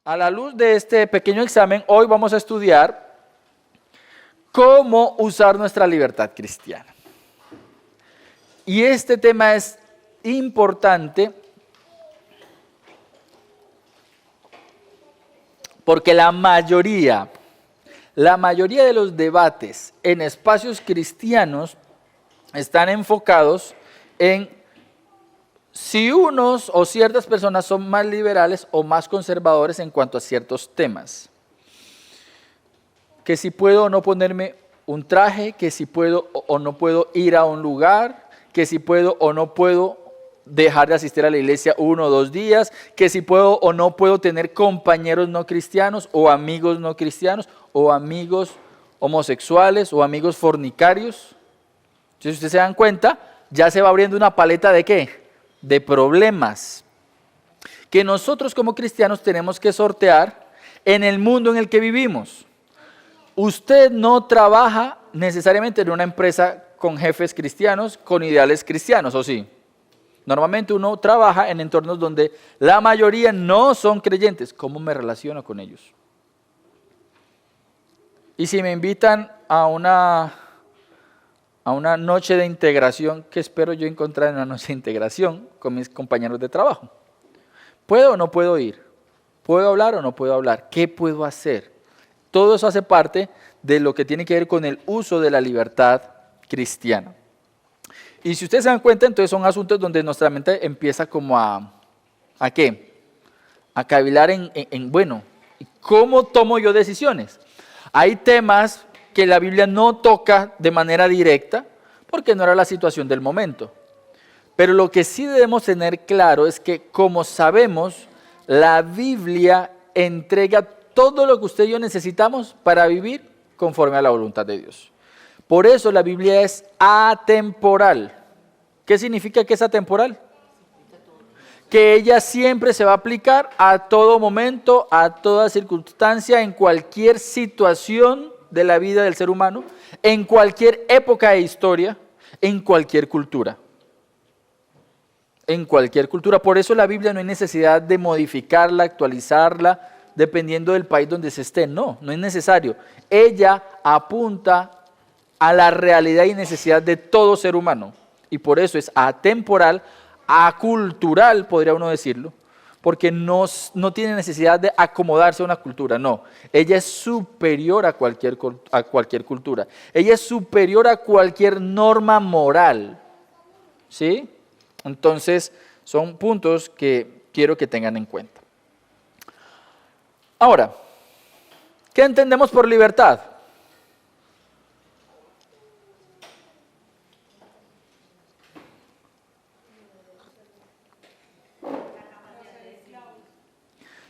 A la luz de este pequeño examen, hoy vamos a estudiar cómo usar nuestra libertad cristiana. Y este tema es importante porque la mayoría de los debates en espacios cristianos están enfocados en si unos o ciertas personas son más liberales o más conservadores en cuanto a ciertos temas. Que si puedo o no ponerme un traje, que si puedo o no puedo ir a un lugar, que si puedo o no puedo dejar de asistir a la iglesia 1 o 2 días, que si puedo o no puedo tener compañeros no cristianos o amigos no cristianos o amigos homosexuales o amigos fornicarios. Entonces, si ustedes se dan cuenta, ya se va abriendo una paleta de ¿qué? De problemas que nosotros como cristianos tenemos que sortear en el mundo en el que vivimos. Usted no trabaja necesariamente en una empresa con jefes cristianos, con ideales cristianos, ¿o sí? Normalmente uno trabaja en entornos donde la mayoría no son creyentes. ¿Cómo me relaciono con ellos? Y si me invitan a una noche de integración, ¿qué espero yo encontrar en una noche de integración con mis compañeros de trabajo? ¿Puedo o no puedo ir? ¿Puedo hablar o no puedo hablar? ¿Qué puedo hacer? Todo eso hace parte de lo que tiene que ver con el uso de la libertad cristiana. Y si ustedes se dan cuenta, entonces son asuntos donde nuestra mente empieza como ¿a qué? A cavilar bueno, ¿cómo tomo yo decisiones? Hay temas que la Biblia no toca de manera directa, porque no era la situación del momento. Pero lo que sí debemos tener claro es que, como sabemos, la Biblia entrega todo lo que usted y yo necesitamos para vivir conforme a la voluntad de Dios. Por eso la Biblia es atemporal. ¿Qué significa que es atemporal? Que ella siempre se va a aplicar a todo momento, a toda circunstancia, en cualquier situación de la vida del ser humano, en cualquier época de historia, en cualquier cultura. En cualquier cultura. Por eso la Biblia no hay necesidad de modificarla, actualizarla, dependiendo del país donde se esté. No es necesario. Ella apunta a la realidad y necesidad de todo ser humano. Y por eso es atemporal, acultural, podría uno decirlo, porque no tiene necesidad de acomodarse a una cultura, no. Ella es superior a cualquier cultura. Ella es superior a cualquier norma moral. ¿Sí? Entonces, son puntos que quiero que tengan en cuenta. Ahora, ¿qué entendemos por libertad?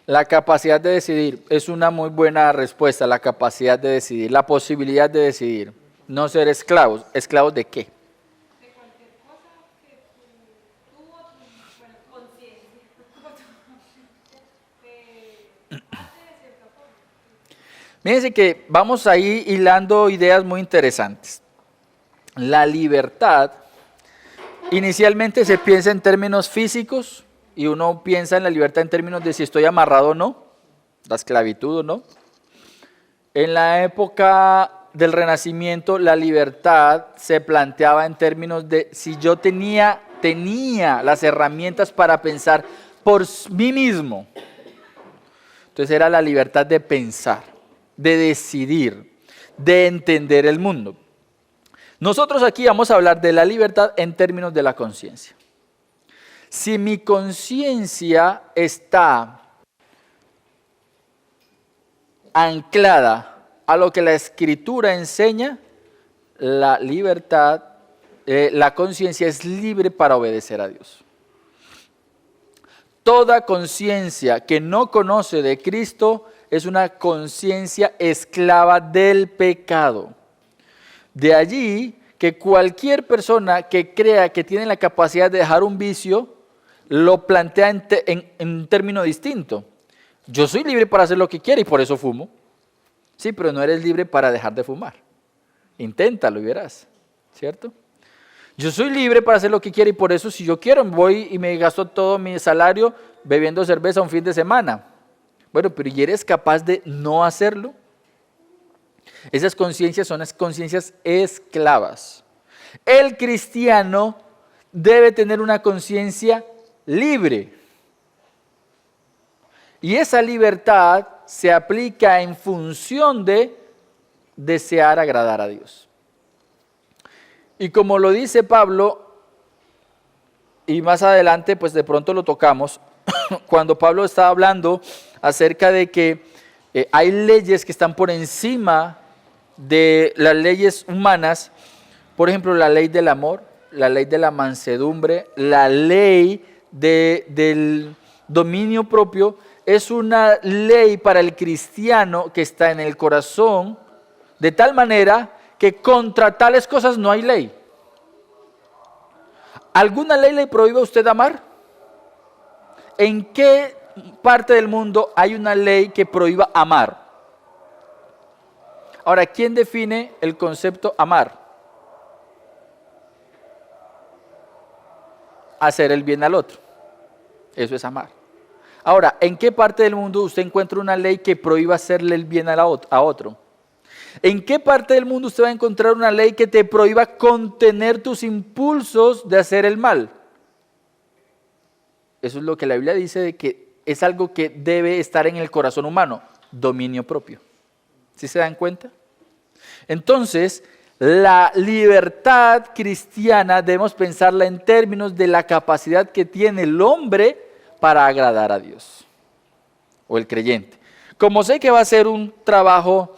La capacidad de decidir es una muy buena respuesta, la capacidad de decidir, la posibilidad de decidir. No ser esclavos. ¿Esclavos de qué? De cualquier cosa que tú o tu conciencia te hace de cierta forma. Fíjense que vamos ahí hilando ideas muy interesantes. La libertad, inicialmente se piensa en términos físicos y uno piensa en la libertad en términos de si estoy amarrado o no, la esclavitud o no. En la época del Renacimiento, la libertad se planteaba en términos de si yo tenía las herramientas para pensar por mí mismo. Entonces era la libertad de pensar, de decidir, de entender el mundo. Nosotros aquí vamos a hablar de la libertad en términos de la conciencia. Si mi conciencia está anclada a lo que la Escritura enseña, la libertad, la conciencia es libre para obedecer a Dios. Toda conciencia que no conoce de Cristo es una conciencia esclava del pecado. De allí que cualquier persona que crea que tiene la capacidad de dejar un vicio, lo plantea en un término distinto. Yo soy libre para hacer lo que quiera y por eso fumo. Sí, pero no eres libre para dejar de fumar. Inténtalo y verás, ¿cierto? Yo soy libre para hacer lo que quiera y por eso si yo quiero voy y me gasto todo mi salario bebiendo cerveza un fin de semana. Bueno, pero ¿y eres capaz de no hacerlo? Esas conciencias son las conciencias esclavas. El cristiano debe tener una conciencia libre. Y esa libertad se aplica en función de desear agradar a Dios. Y como lo dice Pablo, y más adelante pues de pronto lo tocamos, cuando Pablo está hablando acerca de que hay leyes que están por encima de las leyes humanas, por ejemplo la ley del amor, la ley de la mansedumbre, la ley del dominio propio, es una ley para el cristiano que está en el corazón, de tal manera que contra tales cosas no hay ley. ¿Alguna ley le prohíbe a usted amar? ¿En qué parte del mundo hay una ley que prohíba amar? Ahora, ¿quién define el concepto amar? Hacer el bien al otro. Eso es amar. Ahora, ¿en qué parte del mundo usted encuentra una ley que prohíba hacerle el bien a otro? ¿En qué parte del mundo usted va a encontrar una ley que te prohíba contener tus impulsos de hacer el mal? Eso es lo que la Biblia dice de que es algo que debe estar en el corazón humano, dominio propio. ¿Sí se dan cuenta? Entonces, la libertad cristiana debemos pensarla en términos de la capacidad que tiene el hombre para agradar a Dios, o el creyente. Como sé que va a ser un trabajo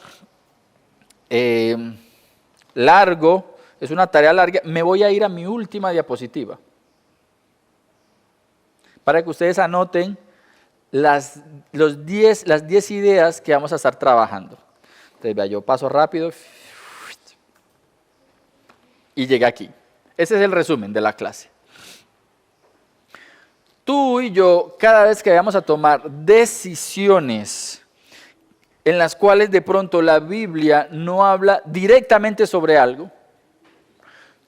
largo, es una tarea larga, me voy a ir a mi última diapositiva para que ustedes anoten las 10 ideas que vamos a estar trabajando. Entonces, vea, yo paso rápido y llegué aquí. Ese es el resumen de la clase. Tú y yo, cada vez que vamos a tomar decisiones en las cuales de pronto la Biblia no habla directamente sobre algo,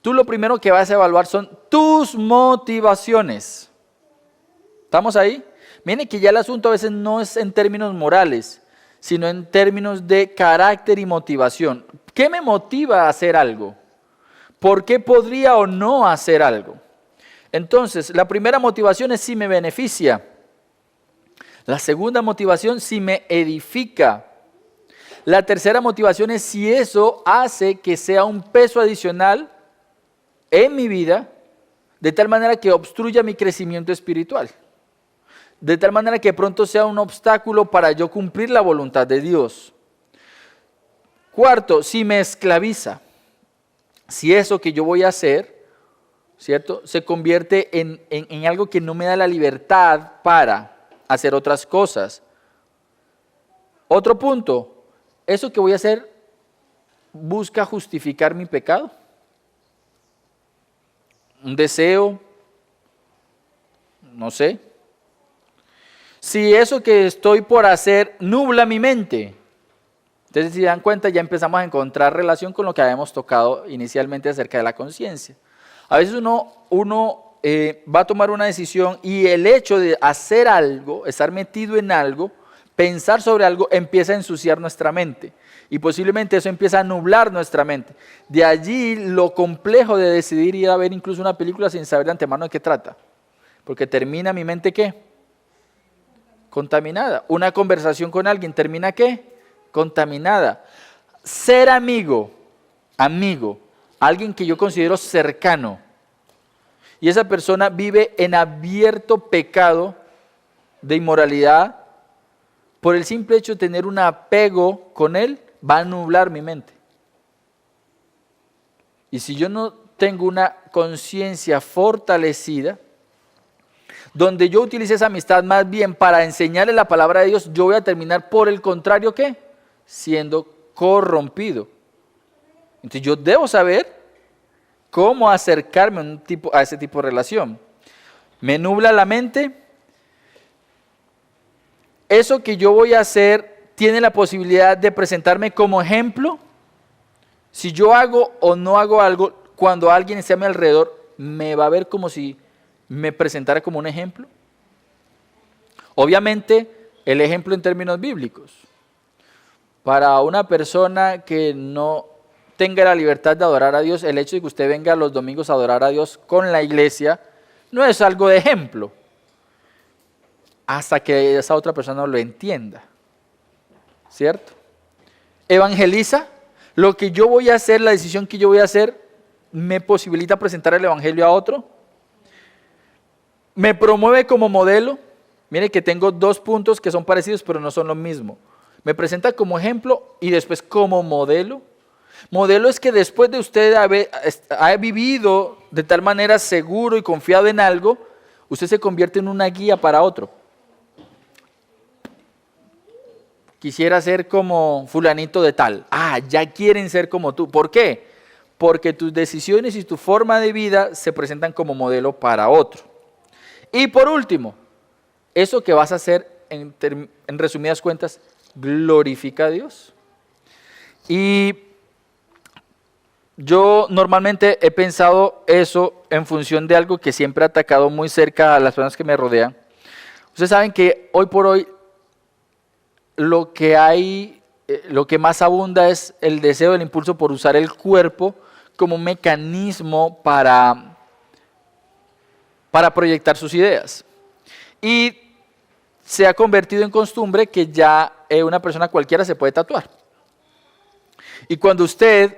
tú lo primero que vas a evaluar son tus motivaciones. ¿Estamos ahí? Miren que ya el asunto a veces no es en términos morales, sino en términos de carácter y motivación. ¿Qué me motiva a hacer algo? ¿Por qué podría o no hacer algo? Entonces, la primera motivación es si me beneficia. La segunda motivación, si me edifica. La tercera motivación es si eso hace que sea un peso adicional en mi vida, de tal manera que obstruya mi crecimiento espiritual. De tal manera que pronto sea un obstáculo para yo cumplir la voluntad de Dios. Cuarto, si me esclaviza. Si eso que yo voy a hacer, ¿cierto?, se convierte en algo que no me da la libertad para hacer otras cosas. Otro punto, eso que voy a hacer busca justificar mi pecado. Un deseo, no sé. Si eso que estoy por hacer nubla mi mente. Entonces, si se dan cuenta, ya empezamos a encontrar relación con lo que habíamos tocado inicialmente acerca de la conciencia. A veces uno va a tomar una decisión y el hecho de hacer algo, estar metido en algo, pensar sobre algo, empieza a ensuciar nuestra mente. Y posiblemente eso empieza a nublar nuestra mente. De allí lo complejo de decidir ir a ver incluso una película sin saber de antemano de qué trata. Porque termina mi mente, ¿qué? Contaminada. Una conversación con alguien termina, ¿qué? Contaminada. Ser amigo, alguien que yo considero cercano, y esa persona vive en abierto pecado de inmoralidad, por el simple hecho de tener un apego con él, va a nublar mi mente. Y si yo no tengo una conciencia fortalecida, donde yo utilice esa amistad más bien para enseñarle la palabra de Dios, yo voy a terminar por el contrario, ¿qué? Siendo corrompido. Entonces yo debo saber cómo acercarme a ese tipo de relación. Me nubla la mente. Eso que yo voy a hacer tiene la posibilidad de presentarme como ejemplo. Si yo hago o no hago algo, cuando alguien esté a mi alrededor, me va a ver como si me presentara como un ejemplo. Obviamente, El ejemplo en términos bíblicos. Para una persona que no tenga la libertad de adorar a Dios, el hecho de que usted venga los domingos a adorar a Dios con la iglesia no es algo de ejemplo, hasta que esa otra persona lo entienda. ¿Cierto? Evangeliza. Lo que yo voy a hacer, la decisión que yo voy a hacer, me posibilita presentar el evangelio a otro. Me promueve como modelo. Mire que tengo 2 puntos que son parecidos, pero no son lo mismo. Me presenta como ejemplo y después como modelo. Modelo es que después de usted haber vivido de tal manera seguro y confiado en algo, usted se convierte en una guía para otro. Quisiera ser como fulanito de tal. Ya quieren ser como tú. ¿Por qué? Porque tus decisiones y tu forma de vida se presentan como modelo para otro. Y por último, eso que vas a hacer, en resumidas cuentas, glorifica a Dios. Y yo normalmente he pensado eso en función de algo que siempre ha atacado muy cerca a las personas que me rodean. Ustedes saben que hoy por hoy lo que más abunda es el deseo, el impulso por usar el cuerpo como un mecanismo para proyectar sus ideas. Y se ha convertido en costumbre que ya una persona cualquiera se puede tatuar. Y cuando usted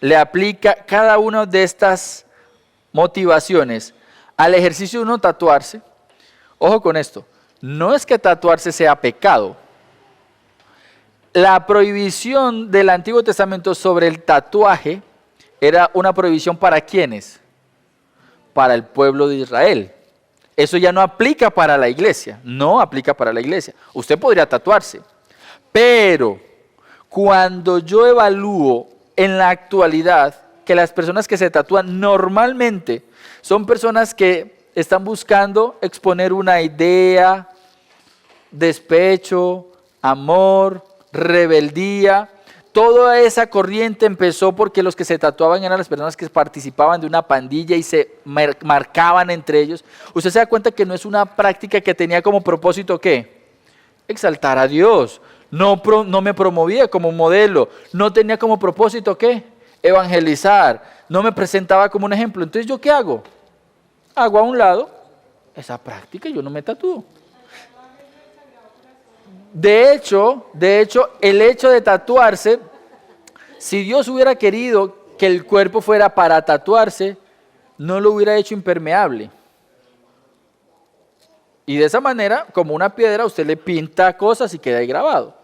le aplica cada una de estas motivaciones al ejercicio de uno tatuarse, ojo con esto, no es que tatuarse sea pecado. La prohibición del Antiguo Testamento sobre el tatuaje era una prohibición ¿para quiénes? Para el pueblo de Israel. Eso ya no aplica para la iglesia, no aplica para la iglesia. Usted podría tatuarse, pero cuando yo evalúo en la actualidad que las personas que se tatúan normalmente son personas que están buscando exponer una idea, despecho, amor, rebeldía. Toda esa corriente empezó porque los que se tatuaban eran las personas que participaban de una pandilla y se marcaban entre ellos. Usted se da cuenta que no es una práctica que tenía como propósito ¿qué? Exaltar a Dios. No me promovía como modelo. No tenía como propósito ¿qué? Evangelizar. No me presentaba como un ejemplo. Entonces, ¿yo qué hago? Hago a un lado esa práctica y yo no me tatúo. De hecho, el hecho de tatuarse, si Dios hubiera querido que el cuerpo fuera para tatuarse, no lo hubiera hecho impermeable. Y de esa manera, como una piedra, usted le pinta cosas y queda ahí grabado.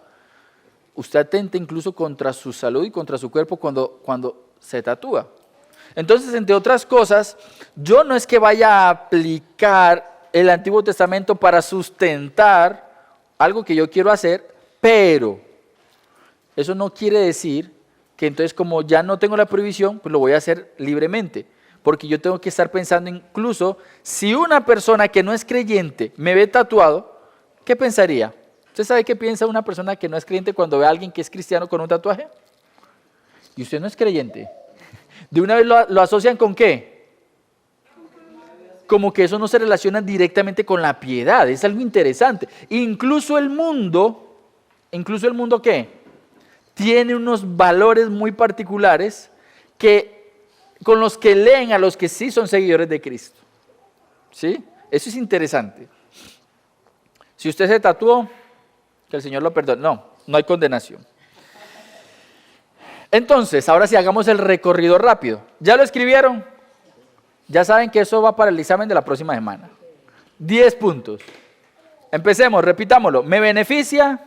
Usted atenta incluso contra su salud y contra su cuerpo cuando se tatúa. Entonces, entre otras cosas, yo no es que vaya a aplicar el Antiguo Testamento para sustentar algo que yo quiero hacer, pero eso no quiere decir que entonces como ya no tengo la prohibición, pues lo voy a hacer libremente, porque yo tengo que estar pensando incluso si una persona que no es creyente me ve tatuado, ¿qué pensaría? ¿Usted sabe qué piensa una persona que no es creyente cuando ve a alguien que es cristiano con un tatuaje? Y usted no es creyente. De una vez lo asocian ¿con qué? Como que eso no se relaciona directamente con la piedad, es algo interesante. Incluso el mundo ¿qué? Tiene unos valores muy particulares con los que leen a los que sí son seguidores de Cristo. ¿Sí? Eso es interesante. Si usted se tatuó, que el Señor lo perdone. No hay condenación. Entonces, ahora sí hagamos el recorrido rápido. ¿Ya lo escribieron? Ya saben que eso va para el examen de la próxima semana. 10 puntos. Empecemos, repitámoslo. Me beneficia,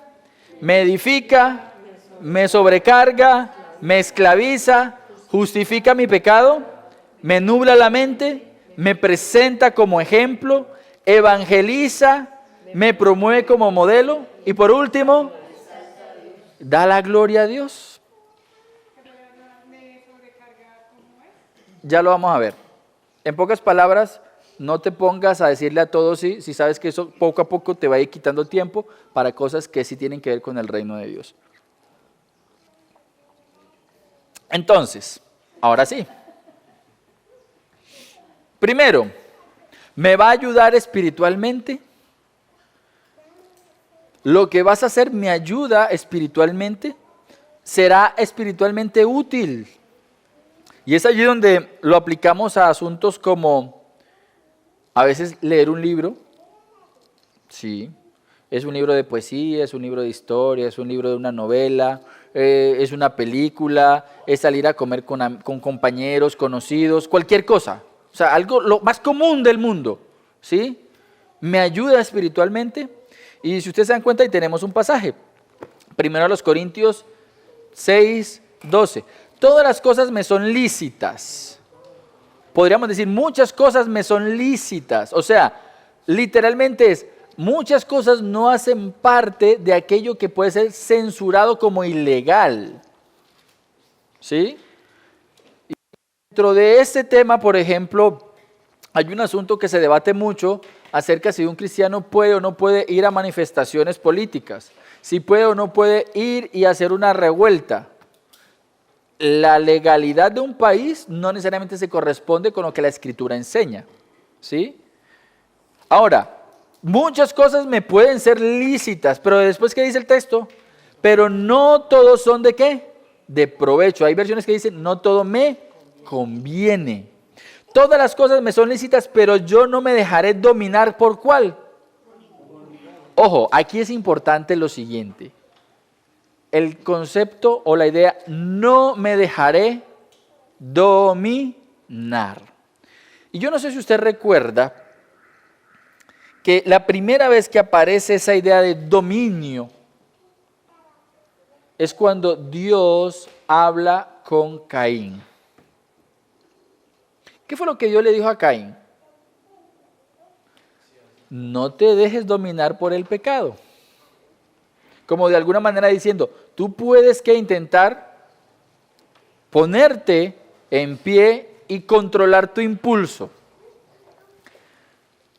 me edifica, me sobrecarga, me esclaviza, justifica mi pecado, me nubla la mente, me presenta como ejemplo, evangeliza, me promueve como modelo y por último, da la gloria a Dios. Ya lo vamos a ver. En pocas palabras, no te pongas a decirle a todos sí, si sabes que eso poco a poco te va a ir quitando tiempo para cosas que sí tienen que ver con el reino de Dios. Entonces, ahora sí. Primero, ¿me va a ayudar espiritualmente? lo que vas a hacer me ayuda espiritualmente, será espiritualmente útil. Y es allí donde lo aplicamos a asuntos como a veces leer un libro, sí, es un libro de poesía, es un libro de historia, es un libro de una novela, es una película, es salir a comer con compañeros, conocidos, cualquier cosa. O sea, algo lo más común del mundo, ¿sí? Me ayuda espiritualmente. Y si ustedes se dan cuenta, ahí tenemos un pasaje. Primero a los Corintios 6, 12. Todas las cosas me son lícitas. Podríamos decir, muchas cosas me son lícitas. O sea, literalmente es, muchas cosas no hacen parte de aquello que puede ser censurado como ilegal. ¿Sí? Y dentro de este tema, por ejemplo, hay un asunto que se debate mucho acerca de si un cristiano puede o no puede ir a manifestaciones políticas, si puede o no puede ir y hacer una revuelta. La legalidad de un país no necesariamente se corresponde con lo que la Escritura enseña, ¿sí? Ahora, muchas cosas me pueden ser lícitas, pero después, ¿qué dice el texto? Pero no todos son ¿de qué? De provecho. Hay versiones que dicen, no todo me conviene. Todas las cosas me son lícitas, pero yo no me dejaré dominar ¿por cuál? Ojo, aquí es importante lo siguiente. El concepto o la idea, no me dejaré dominar. Y yo no sé si usted recuerda que la primera vez que aparece esa idea de dominio es cuando Dios habla con Caín. ¿Qué fue lo que Dios le dijo a Caín? No te dejes dominar por el pecado. Como de alguna manera diciendo, tú puedes que intentar ponerte en pie y controlar tu impulso.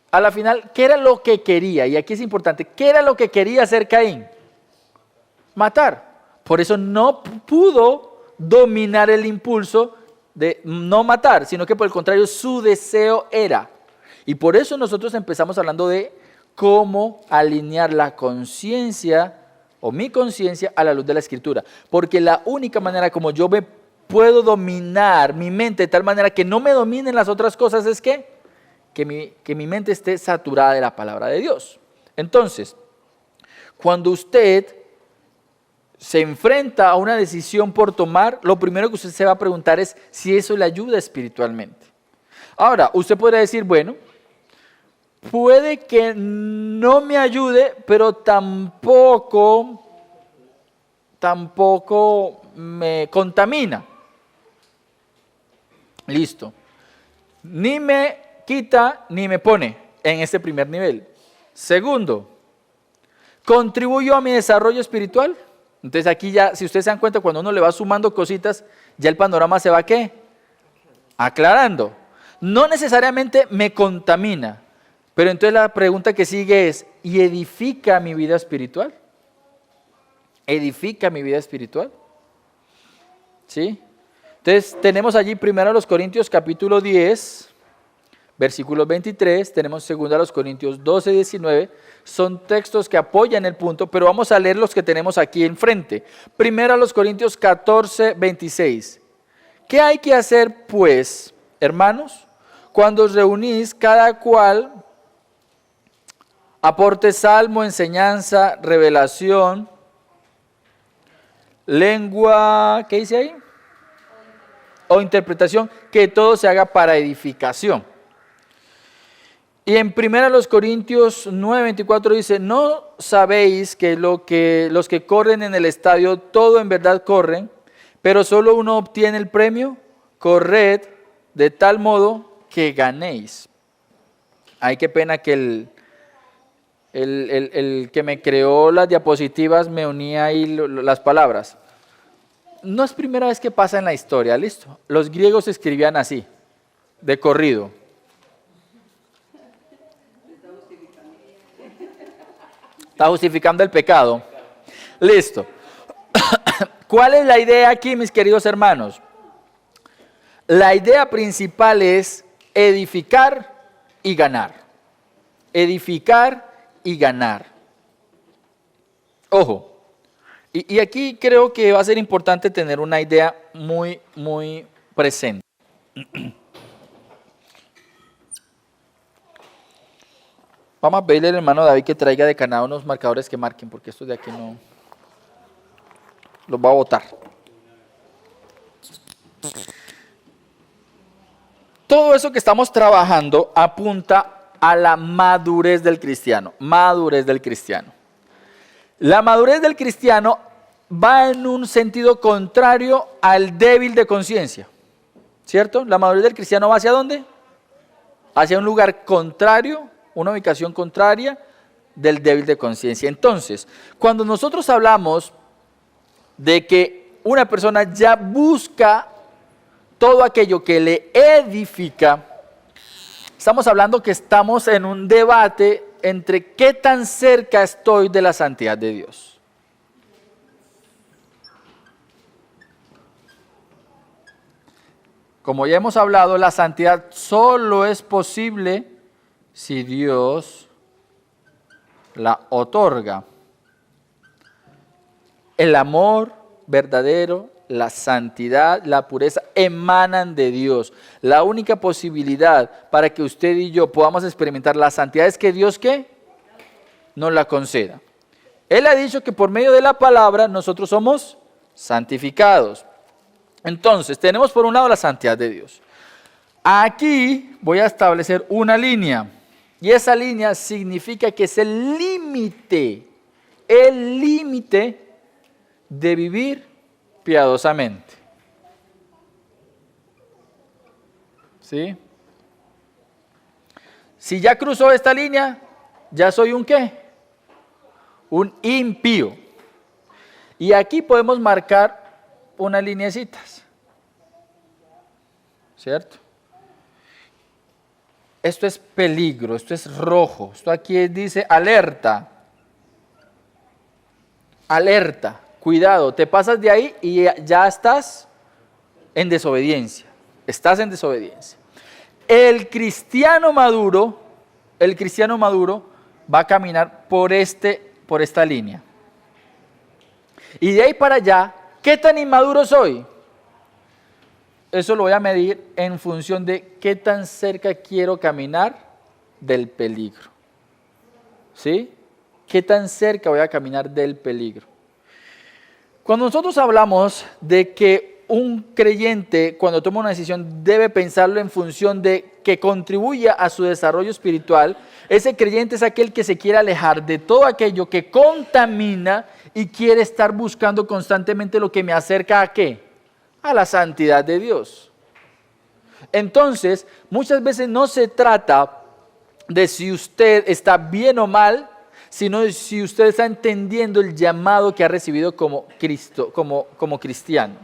A la final, ¿qué era lo que quería? Y aquí es importante, ¿qué era lo que quería hacer Caín? Matar. Por eso no pudo dominar el impulso de no matar, sino que por el contrario su deseo era. Y por eso nosotros empezamos hablando de cómo alinear la conciencia o mi conciencia a la luz de la Escritura. Porque la única manera como yo me puedo dominar mi mente de tal manera que no me dominen las otras cosas es que mi mente esté saturada de la palabra de Dios. Entonces, cuando usted se enfrenta a una decisión por tomar, lo primero que usted se va a preguntar es si eso le ayuda espiritualmente. Ahora, usted podría decir, bueno, puede que no me ayude, pero tampoco me contamina. Listo. Ni me quita ni me pone en este primer nivel. Segundo, ¿contribuyo a mi desarrollo espiritual? Entonces aquí ya, si ustedes se dan cuenta, cuando uno le va sumando cositas, ya el panorama se va ¿qué? Aclarando. No necesariamente me contamina. Pero entonces la pregunta que sigue es, ¿y edifica mi vida espiritual? ¿Edifica mi vida espiritual? ¿Sí? Entonces tenemos allí primero a los Corintios capítulo 10, versículos 23, tenemos segundo a los Corintios 12, 19, son textos que apoyan el punto, pero vamos a leer los que tenemos aquí enfrente. Primero a los Corintios 14, 26. ¿Qué hay que hacer pues, hermanos, cuando os reunís cada cual aporte salmo, enseñanza, revelación, lengua, ¿qué dice ahí? O interpretación, que todo se haga para edificación? Y en 1 Corintios 9:24 dice, ¿no sabéis que los que corren en el estadio, todo en verdad corren, pero solo uno obtiene el premio? Corred de tal modo que ganéis. Ay, qué pena que el que me creó las diapositivas me unía ahí las palabras. No es primera vez que pasa en la historia, ¿listo? Los griegos escribían así, de corrido. Está justificando el pecado. Listo. ¿Cuál es la idea aquí, mis queridos hermanos? La idea principal es edificar y ganar. Edificar y ganar. Ojo, y aquí creo que va a ser importante tener una idea muy, muy presente. Vamos a pedirle al hermano David que traiga de Canadá unos marcadores que marquen, porque estos de aquí no los va a botar. Todo eso que estamos trabajando apunta a la madurez del cristiano. Madurez del cristiano. La madurez del cristiano va en un sentido contrario al débil de conciencia. ¿Cierto? La madurez del cristiano va ¿hacia dónde? Hacia un lugar contrario, una ubicación contraria del débil de conciencia. Entonces, cuando nosotros hablamos de que una persona ya busca todo aquello que le edifica, estamos hablando que estamos en un debate entre qué tan cerca estoy de la santidad de Dios. Como ya hemos hablado, la santidad solo es posible si Dios la otorga. El amor verdadero, la santidad, la pureza emanan de Dios. La única posibilidad para que usted y yo podamos experimentar la santidad es que Dios, ¿qué? Nos la conceda. Él ha dicho que por medio de la palabra nosotros somos santificados. Entonces, tenemos por un lado la santidad de Dios. Aquí voy a establecer una línea. Y esa línea significa que es el límite de vivir piadosamente. ¿Sí? Si ya cruzó esta línea, ya soy un ¿qué? Un impío. Y aquí podemos marcar unas lineecitas. ¿Cierto? Esto es peligro, esto es rojo. Esto aquí dice alerta. Alerta, cuidado, te pasas de ahí y ya estás en desobediencia. Estás en desobediencia. El cristiano maduro va a caminar por esta línea. Y de ahí para allá, ¿qué tan inmaduro soy? Eso lo voy a medir en función de qué tan cerca quiero caminar del peligro. ¿Sí? ¿Qué tan cerca voy a caminar del peligro? Cuando nosotros hablamos de que un creyente, cuando toma una decisión, debe pensarlo en función de que contribuya a su desarrollo espiritual, ese creyente es aquel que se quiere alejar de todo aquello que contamina y quiere estar buscando constantemente lo que me acerca ¿a qué? A la santidad de Dios. Entonces, muchas veces no se trata de si usted está bien o mal, sino de si usted está entendiendo el llamado que ha recibido como cristiano.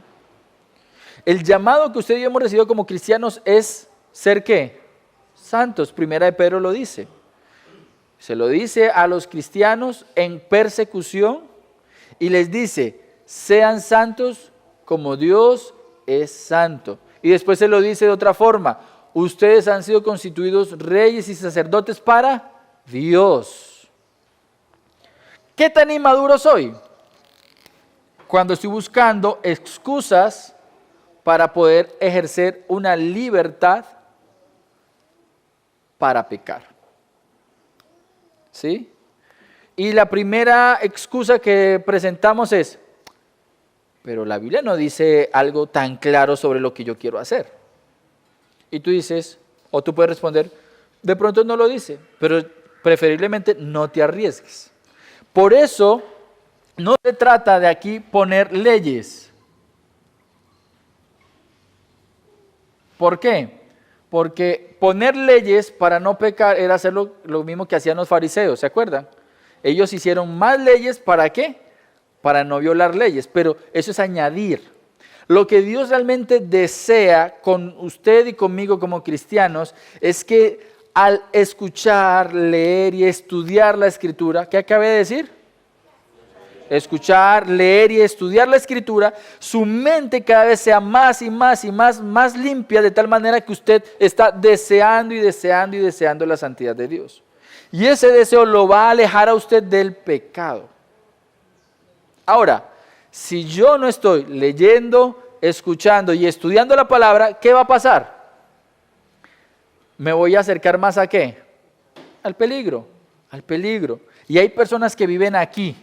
El llamado que usted y yo hemos recibido como cristianos es ser ¿qué? Santos. Primera de Pedro lo dice. Se lo dice a los cristianos en persecución y les dice, sean santos como Dios es santo. Y después se lo dice de otra forma, ustedes han sido constituidos reyes y sacerdotes para Dios. ¿Qué tan inmaduro soy? Cuando estoy buscando excusas para poder ejercer una libertad para pecar. ¿Sí? Y la primera excusa que presentamos es, pero la Biblia no dice algo tan claro sobre lo que yo quiero hacer. Y tú dices, o tú puedes responder, de pronto no lo dice, pero preferiblemente no te arriesgues. Por eso, no se trata de aquí poner leyes. ¿Por qué? Porque poner leyes para no pecar era hacer lo mismo que hacían los fariseos, ¿se acuerdan? Ellos hicieron más leyes, ¿para qué? Para no violar leyes, pero eso es añadir. Lo que Dios realmente desea con usted y conmigo como cristianos es que al escuchar, leer y estudiar la Escritura, ¿qué acabé de decir? Escuchar, leer y estudiar la Escritura, su mente cada vez sea más y más limpia, de tal manera que usted está deseando y deseando y deseando la santidad de Dios. Y ese deseo lo va a alejar a usted del pecado. Ahora, si yo no estoy leyendo, escuchando y estudiando la palabra, ¿qué va a pasar? Me voy a acercar más ¿a qué? Al peligro, al peligro. Y hay personas que viven aquí,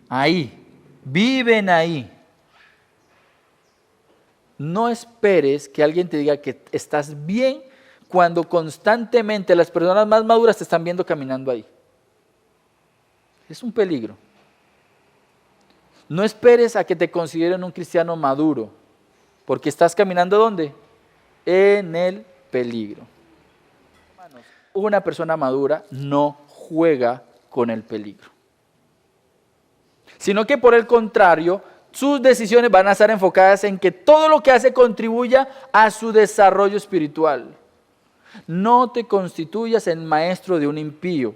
ahí, viven ahí. No esperes que alguien te diga que estás bien cuando constantemente las personas más maduras te están viendo caminando ahí. Es un peligro. No esperes a que te consideren un cristiano maduro, porque estás caminando ¿dónde? En el peligro. Una persona madura no juega con el peligro, sino que por el contrario, sus decisiones van a estar enfocadas en que todo lo que hace contribuya a su desarrollo espiritual. No te constituyas el maestro de un impío.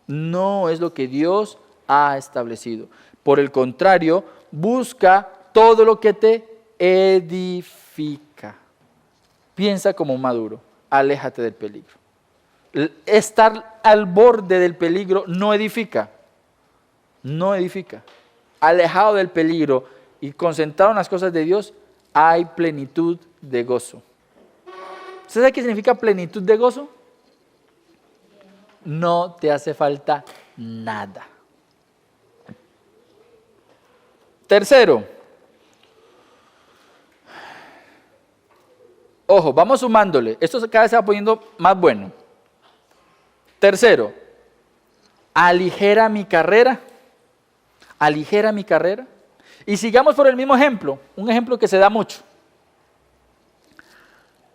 No es lo que Dios ha establecido. Por el contrario, busca todo lo que te edifica. Piensa como un maduro. Aléjate del peligro. Estar al borde del peligro no edifica. No edifica. Alejado del peligro y concentrado en las cosas de Dios, hay plenitud de gozo. ¿Usted sabe qué significa plenitud de gozo? No te hace falta nada. Tercero, ojo, vamos sumándole. Esto cada vez se va poniendo más bueno. Tercero, aligera mi carrera. Aligera mi carrera. Y sigamos por el mismo ejemplo, un ejemplo que se da mucho.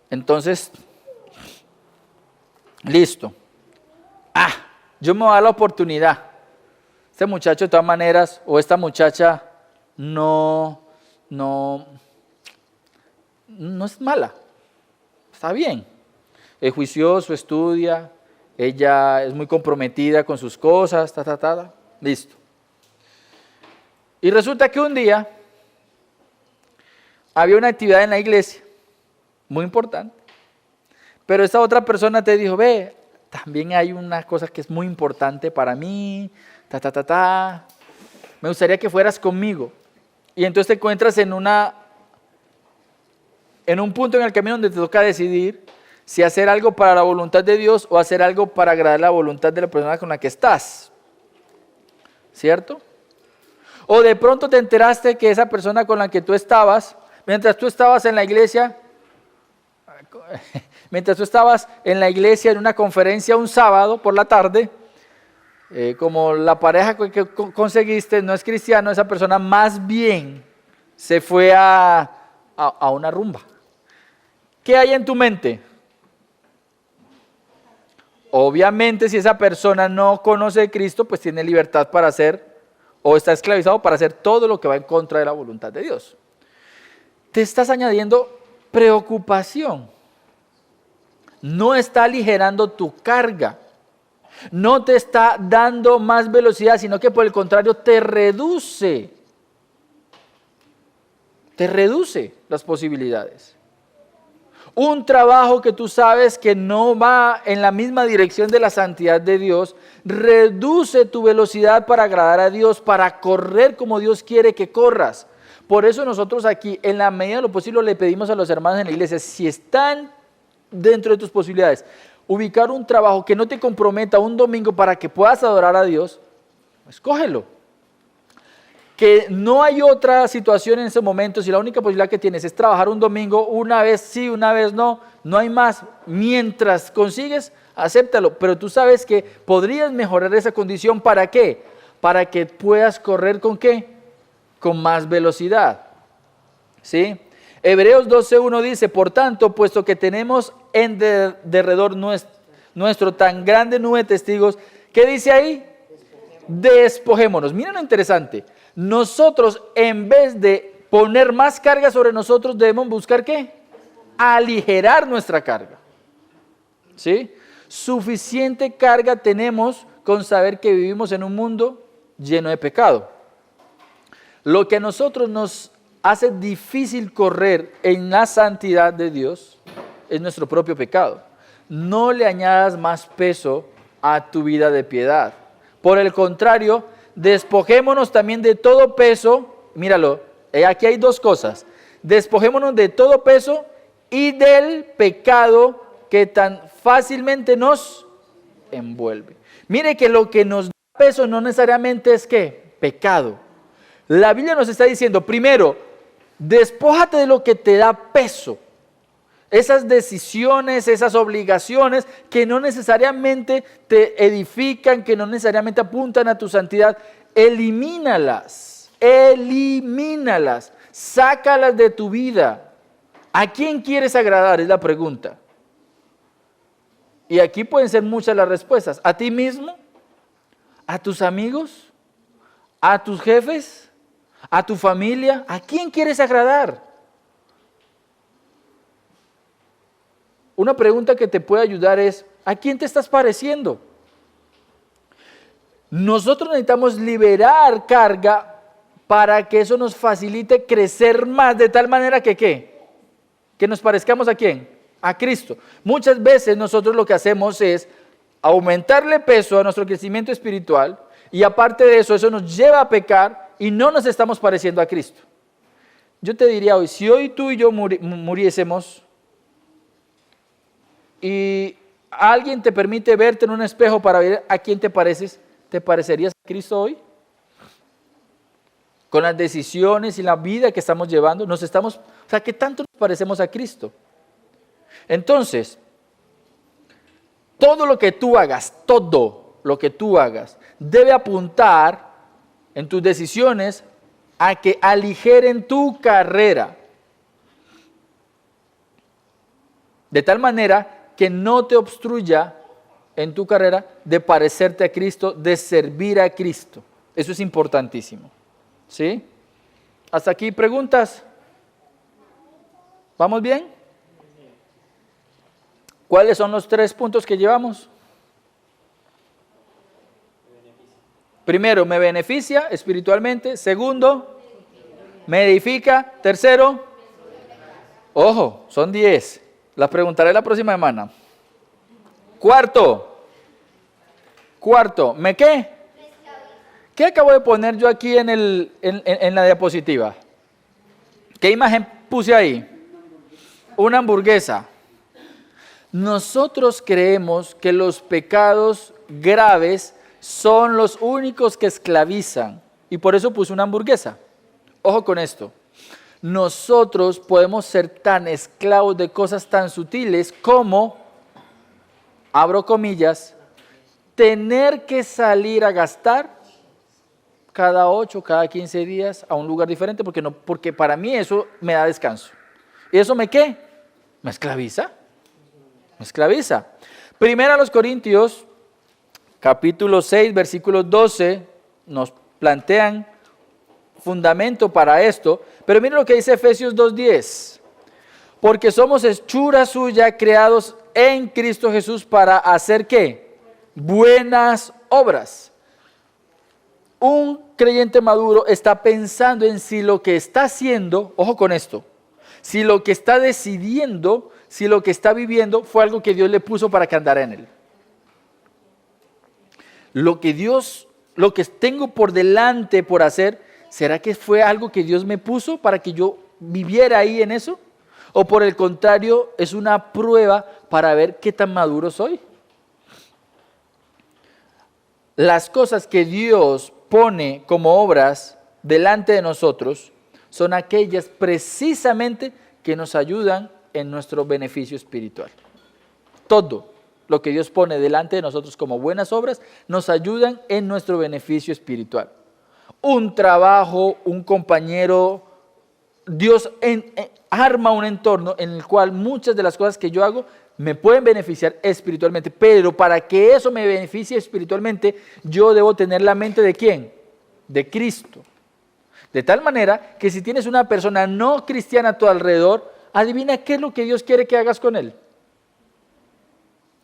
Entonces, listo. Yo me voy a dar la oportunidad. Este muchacho de todas maneras, o esta muchacha, no es mala. Está bien. Es juicioso, estudia, ella es muy comprometida con sus cosas, listo. Y resulta que un día había una actividad en la iglesia, muy importante, pero esta otra persona te dijo, ve, también hay una cosa que es muy importante para mí, me gustaría que fueras conmigo. Y entonces te encuentras en un punto en el camino donde te toca decidir si hacer algo para la voluntad de Dios o hacer algo para agradar la voluntad de la persona con la que estás. ¿Cierto? O de pronto te enteraste que esa persona con la que tú estabas, mientras tú estabas en la iglesia en una conferencia un sábado por la tarde, como la pareja que conseguiste no es cristiano, esa persona más bien se fue a una rumba. ¿Qué hay en tu mente? Obviamente, si esa persona no conoce a Cristo, pues tiene libertad para hacer, o está esclavizado para hacer todo lo que va en contra de la voluntad de Dios. Te estás añadiendo preocupación. No está aligerando tu carga. No te está dando más velocidad, sino que por el contrario te reduce. Te reduce las posibilidades. Un trabajo que tú sabes que no va en la misma dirección de la santidad de Dios, reduce tu velocidad para agradar a Dios, para correr como Dios quiere que corras. Por eso nosotros aquí, en la medida de lo posible, le pedimos a los hermanos en la iglesia, si están dentro de tus posibilidades, ubicar un trabajo que no te comprometa un domingo para que puedas adorar a Dios, escógelo. Que no hay otra situación en ese momento, si la única posibilidad que tienes es trabajar un domingo, una vez sí, una vez no hay más. Mientras consigues, acéptalo, pero tú sabes que podrías mejorar esa condición, ¿para qué? Para que puedas correr ¿con qué? Con más velocidad, ¿sí? Hebreos 12:1 dice, por tanto, puesto que tenemos en derredor nuestro tan grande nube de testigos, ¿qué dice ahí? Despojémonos. Miren lo interesante. Nosotros, en vez de poner más carga sobre nosotros, debemos buscar ¿qué? Aligerar nuestra carga. ¿Sí? Suficiente carga tenemos con saber que vivimos en un mundo lleno de pecado. Lo que a nosotros nos hace difícil correr en la santidad de Dios es nuestro propio pecado. No le añadas más peso a tu vida de piedad. Por el contrario, despojémonos también de todo peso. Míralo, aquí hay dos cosas. Despojémonos de todo peso y del pecado que tan fácilmente nos envuelve. Mire que lo que nos da peso no necesariamente es ¿qué? Pecado. La Biblia nos está diciendo, primero, despójate de lo que te da peso. Esas decisiones, esas obligaciones que no necesariamente te edifican, que no necesariamente apuntan a tu santidad, elimínalas, sácalas de tu vida. ¿A quién quieres agradar? Es la pregunta. Y aquí pueden ser muchas las respuestas. ¿A ti mismo? ¿A tus amigos? ¿A tus jefes? ¿A tu familia? ¿A quién quieres agradar? Una pregunta que te puede ayudar es, ¿a quién te estás pareciendo? Nosotros necesitamos liberar carga para que eso nos facilite crecer más, de tal manera que ¿qué? Que nos parezcamos ¿a quién? A Cristo. Muchas veces nosotros lo que hacemos es aumentarle peso a nuestro crecimiento espiritual y aparte de eso, eso nos lleva a pecar y no nos estamos pareciendo a Cristo. Yo te diría hoy, si hoy tú y yo muriésemos y alguien te permite verte en un espejo para ver a quién te pareces, ¿te parecerías a Cristo hoy? Con las decisiones y la vida que estamos llevando, ¿qué tanto nos parecemos a Cristo? Entonces, todo lo que tú hagas, debe apuntar en tus decisiones a que aligeren tu carrera. De tal manera que no te obstruya en tu carrera de parecerte a Cristo, de servir a Cristo. Eso es importantísimo. ¿Sí? ¿Hasta aquí preguntas? ¿Vamos bien? ¿Cuáles son los 3 puntos que llevamos? Primero, me beneficia espiritualmente. Segundo, me edifica. Tercero, ojo, son 10. Las preguntaré la próxima semana. Cuarto, ¿me qué? ¿Qué acabo de poner yo aquí en la diapositiva? ¿Qué imagen puse ahí? Una hamburguesa. Nosotros creemos que los pecados graves son los únicos que esclavizan y por eso puse una hamburguesa. Ojo con esto. Nosotros podemos ser tan esclavos de cosas tan sutiles como, abro comillas, tener que salir a gastar cada 8, cada 15 días a un lugar diferente porque para mí eso me da descanso. ¿Y eso me qué? ¿Me esclaviza? Me esclaviza. Primera a los Corintios, capítulo 6, versículos 12, nos plantean fundamento para esto, pero miren lo que dice Efesios 2:10, porque somos hechura suya, creados en Cristo Jesús para hacer ¿qué? Buenas obras. Un creyente maduro está pensando en si lo que está haciendo, ojo con esto, si lo que está decidiendo, si lo que está viviendo fue algo que Dios le puso para que andara en él. Lo que tengo por delante por hacer, ¿será que fue algo que Dios me puso para que yo viviera ahí en eso? ¿O por el contrario, es una prueba para ver qué tan maduro soy? Las cosas que Dios pone como obras delante de nosotros son aquellas precisamente que nos ayudan en nuestro beneficio espiritual. Todo lo que Dios pone delante de nosotros como buenas obras nos ayudan en nuestro beneficio espiritual. Un trabajo, un compañero, Dios arma un entorno en el cual muchas de las cosas que yo hago me pueden beneficiar espiritualmente, pero para que eso me beneficie espiritualmente, yo debo tener la mente ¿de quién? De Cristo. De tal manera que si tienes una persona no cristiana a tu alrededor, adivina qué es lo que Dios quiere que hagas con él.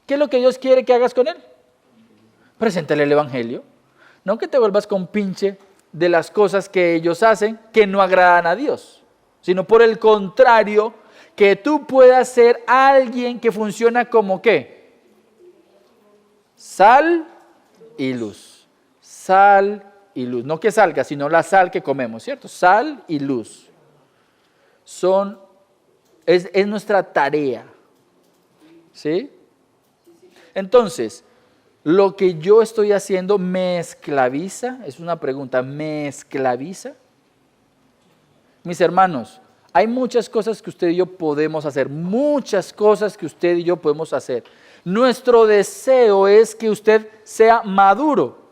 ¿Qué es lo que Dios quiere que hagas con él? Preséntale el evangelio. No que te vuelvas compinche de las cosas que ellos hacen que no agradan a Dios, sino por el contrario, que tú puedas ser alguien que funciona como ¿qué? Sal y luz. Sal y luz. No que salga, sino la sal que comemos, ¿cierto? Sal y luz. Es nuestra tarea. ¿Sí? Entonces, lo que yo estoy haciendo me esclaviza. Es una pregunta, ¿me esclaviza? Mis hermanos, hay muchas cosas que usted y yo podemos hacer. Muchas cosas que usted y yo podemos hacer. Nuestro deseo es que usted sea maduro.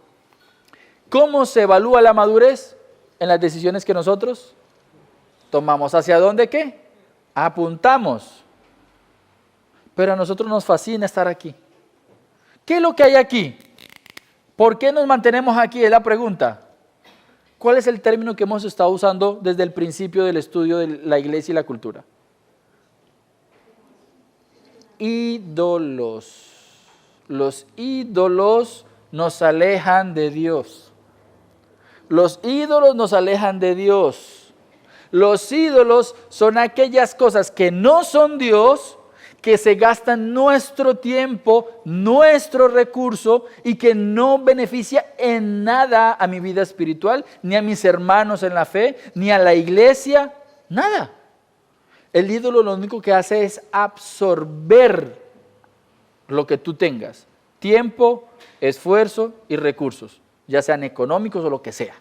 ¿Cómo se evalúa la madurez? En las decisiones que nosotros tomamos. ¿Hacia dónde qué? Apuntamos. Pero a nosotros nos fascina estar aquí. ¿Qué es lo que hay aquí? ¿Por qué nos mantenemos aquí? Es la pregunta. ¿Cuál es el término que hemos estado usando desde el principio del estudio de la iglesia y la cultura? Ídolos. Los ídolos nos alejan de Dios. Los ídolos nos alejan de Dios. Los ídolos son aquellas cosas que no son Dios, que se gastan nuestro tiempo, nuestro recurso y que no beneficia en nada a mi vida espiritual, ni a mis hermanos en la fe, ni a la iglesia, nada. El ídolo lo único que hace es absorber lo que tú tengas, tiempo, esfuerzo y recursos, ya sean económicos o lo que sea.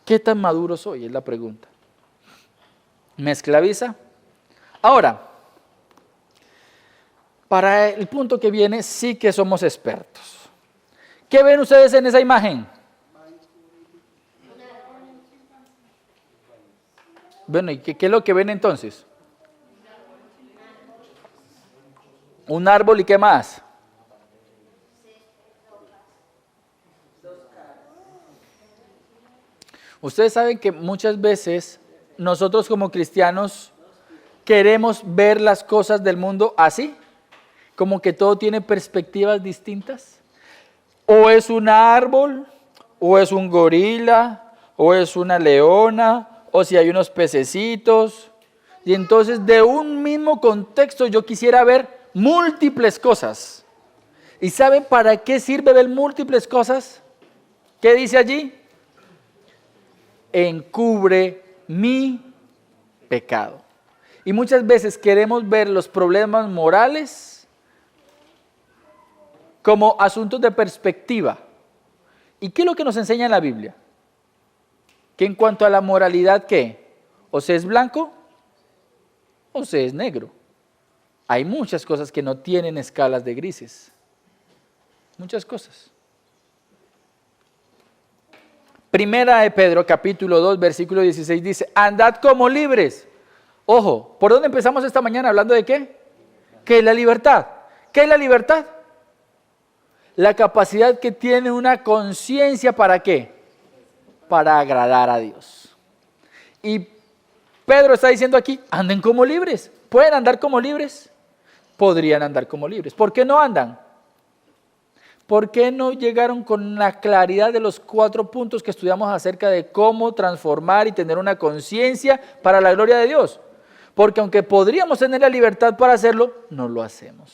¿Qué tan maduro soy? Es la pregunta. ¿Me esclaviza? Ahora, para el punto que viene, sí que somos expertos. ¿Qué ven ustedes en esa imagen? Bueno, ¿y qué es lo que ven entonces? Un árbol, ¿y qué más? Ustedes saben que muchas veces nosotros como cristianos queremos ver las cosas del mundo así, como que todo tiene perspectivas distintas. O es un árbol, o es un gorila, o es una leona, o si hay unos pececitos. Y entonces de un mismo contexto yo quisiera ver múltiples cosas. ¿Y saben para qué sirve ver múltiples cosas? ¿Qué dice allí? Encubre mi pecado. Y muchas veces queremos ver los problemas morales como asuntos de perspectiva. ¿Y qué es lo que nos enseña en la Biblia? Que en cuanto a la moralidad, ¿qué? O se es blanco o se es negro. Hay muchas cosas que no tienen escalas de grises. Muchas cosas. Primera de Pedro, capítulo 2, versículo 16 dice, andad como libres. Ojo, ¿por dónde empezamos esta mañana? ¿Hablando de qué? ¿Qué es la libertad? ¿Qué es la libertad? La capacidad que tiene una conciencia, ¿para qué? Para agradar a Dios. Y Pedro está diciendo aquí, anden como libres. ¿Pueden andar como libres? Podrían andar como libres. ¿Por qué no andan? ¿Por qué no llegaron con la claridad de los 4 puntos que estudiamos acerca de cómo transformar y tener una conciencia para la gloria de Dios? Porque aunque podríamos tener la libertad para hacerlo, no lo hacemos.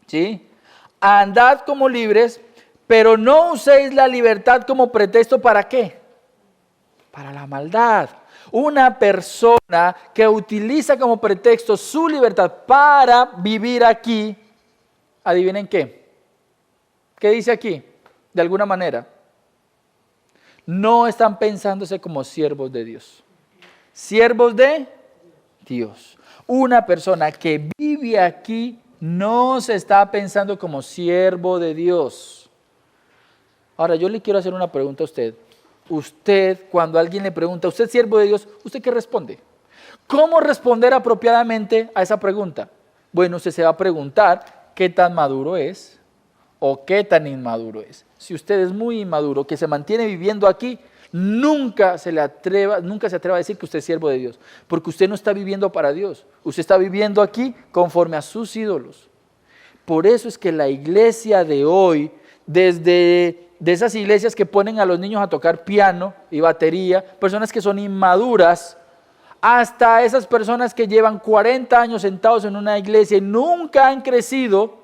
¿Sí? Andad como libres, pero no uséis la libertad como pretexto ¿para qué? Para la maldad. Una persona que utiliza como pretexto su libertad para vivir aquí, ¿adivinen qué? ¿Qué dice aquí? De alguna manera, no están pensándose como siervos de Dios. Siervos de Dios. Una persona que vive aquí no se está pensando como siervo de Dios. Ahora, yo le quiero hacer una pregunta a usted. Usted, cuando alguien le pregunta, ¿usted es siervo de Dios? ¿Usted qué responde? ¿Cómo responder apropiadamente a esa pregunta? Bueno, usted se va a preguntar qué tan maduro es o qué tan inmaduro es. Si usted es muy inmaduro, que se mantiene viviendo aquí, nunca se atreva a decir que usted es siervo de Dios, porque usted no está viviendo para Dios, usted está viviendo aquí conforme a sus ídolos. Por eso es que la iglesia de hoy, desde de esas iglesias que ponen a los niños a tocar piano y batería, personas que son inmaduras, hasta esas personas que llevan 40 años sentados en una iglesia y nunca han crecido,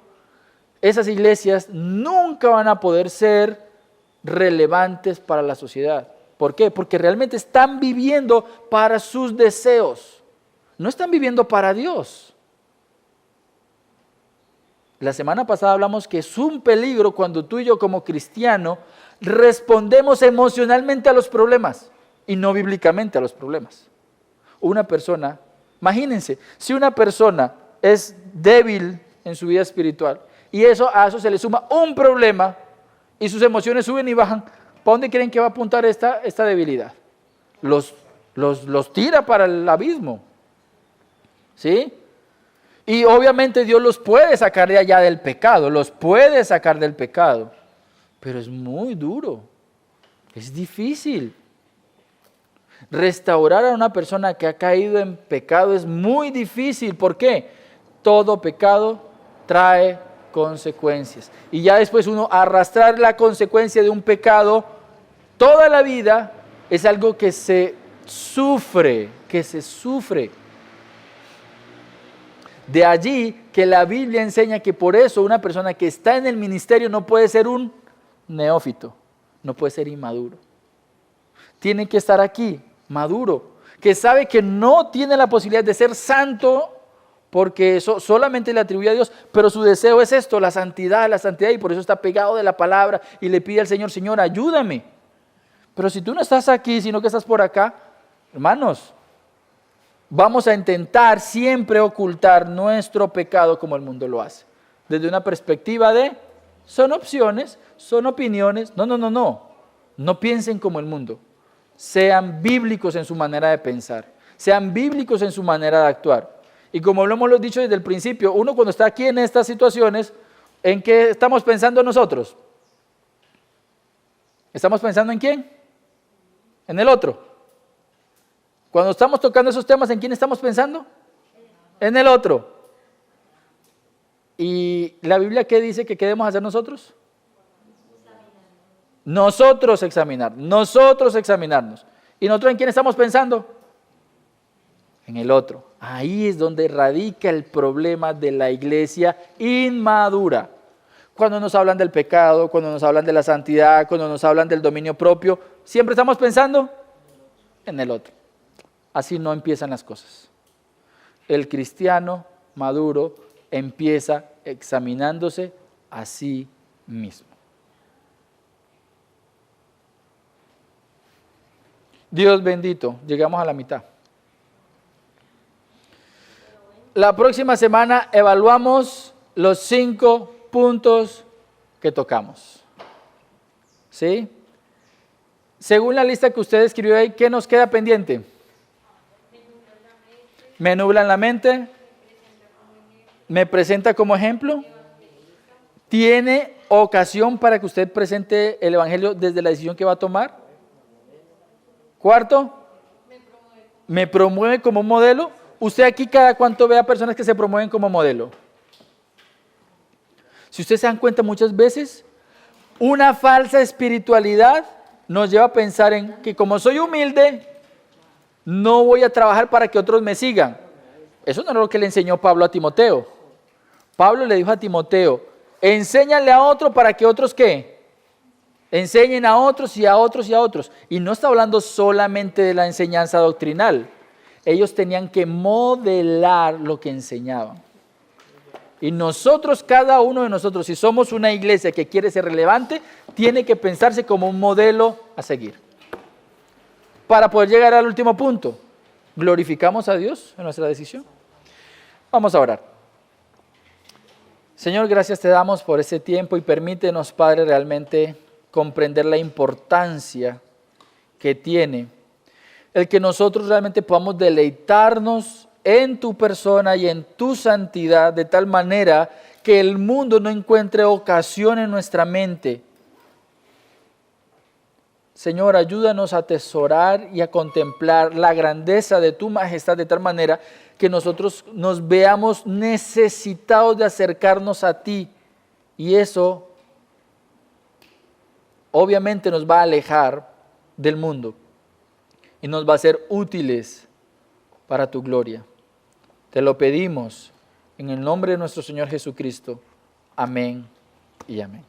esas iglesias nunca van a poder ser relevantes para la sociedad. ¿Por qué? Porque realmente están viviendo para sus deseos. No están viviendo para Dios. La semana pasada hablamos que es un peligro cuando tú y yo como cristiano respondemos emocionalmente a los problemas y no bíblicamente a los problemas. Una persona, imagínense, si una persona es débil en su vida espiritual y a eso se le suma un problema y sus emociones suben y bajan, ¿para dónde creen que va a apuntar esta debilidad? Los tira para el abismo. ¿Sí? Y obviamente Dios los puede sacar de allá del pecado, los puede sacar del pecado, pero es muy duro, es difícil. Restaurar a una persona que ha caído en pecado es muy difícil. ¿Por qué? Todo pecado trae consecuencias. Y ya después uno arrastrar la consecuencia de un pecado toda la vida es algo que se sufre. De allí que la Biblia enseña que por eso una persona que está en el ministerio no puede ser un neófito, no puede ser inmaduro. Tiene que estar aquí, maduro, que sabe que no tiene la posibilidad de ser santo porque eso solamente le atribuye a Dios, pero su deseo es esto, la santidad, y por eso está pegado de la palabra y le pide al Señor, Señor, ayúdame. Pero si tú no estás aquí, sino que estás por acá, hermanos, vamos a intentar siempre ocultar nuestro pecado como el mundo lo hace. Desde una perspectiva de, son opciones, son opiniones. No. No piensen como el mundo. Sean bíblicos en su manera de pensar. Sean bíblicos en su manera de actuar. Y como lo hemos dicho desde el principio, uno cuando está aquí en estas situaciones, ¿en qué estamos pensando nosotros? ¿Estamos pensando en quién? En el otro. Cuando estamos tocando esos temas, ¿en quién estamos pensando? En el otro. ¿Y la Biblia qué dice que debemos hacer nosotros? Nosotros examinarnos. ¿Y nosotros en quién estamos pensando? En el otro. Ahí es donde radica el problema de la iglesia inmadura. Cuando nos hablan del pecado, cuando nos hablan de la santidad, cuando nos hablan del dominio propio, siempre estamos pensando en el otro. Así no empiezan las cosas. El cristiano maduro empieza examinándose a sí mismo. Dios bendito, llegamos a la mitad. La próxima semana evaluamos los 5 puntos que tocamos. ¿Sí? Según la lista que usted escribió ahí, ¿qué nos queda pendiente? Me nublan la mente, me presenta como ejemplo, tiene ocasión para que usted presente el evangelio desde la decisión que va a tomar. Cuarto, me promueve como modelo. Usted aquí cada cuánto ve a personas que se promueven como modelo. Si ustedes se dan cuenta muchas veces, una falsa espiritualidad nos lleva a pensar en que como soy humilde, no voy a trabajar para que otros me sigan. Eso no es lo que le enseñó Pablo a Timoteo. Pablo le dijo a Timoteo, enséñale a otro para que otros ¿qué? Enseñen a otros y a otros y a otros. Y no está hablando solamente de la enseñanza doctrinal. Ellos tenían que modelar lo que enseñaban. Y nosotros, cada uno de nosotros, si somos una iglesia que quiere ser relevante, tiene que pensarse como un modelo a seguir. Para poder llegar al último punto, ¿glorificamos a Dios en nuestra decisión? Vamos a orar. Señor, gracias te damos por este tiempo y permítenos, Padre, realmente comprender la importancia que tiene el que nosotros realmente podamos deleitarnos en tu persona y en tu santidad de tal manera que el mundo no encuentre ocasión en nuestra mente. Señor, ayúdanos a atesorar y a contemplar la grandeza de tu majestad de tal manera que nosotros nos veamos necesitados de acercarnos a ti. Y eso obviamente nos va a alejar del mundo y nos va a ser útiles para tu gloria. Te lo pedimos en el nombre de nuestro Señor Jesucristo. Amén y amén.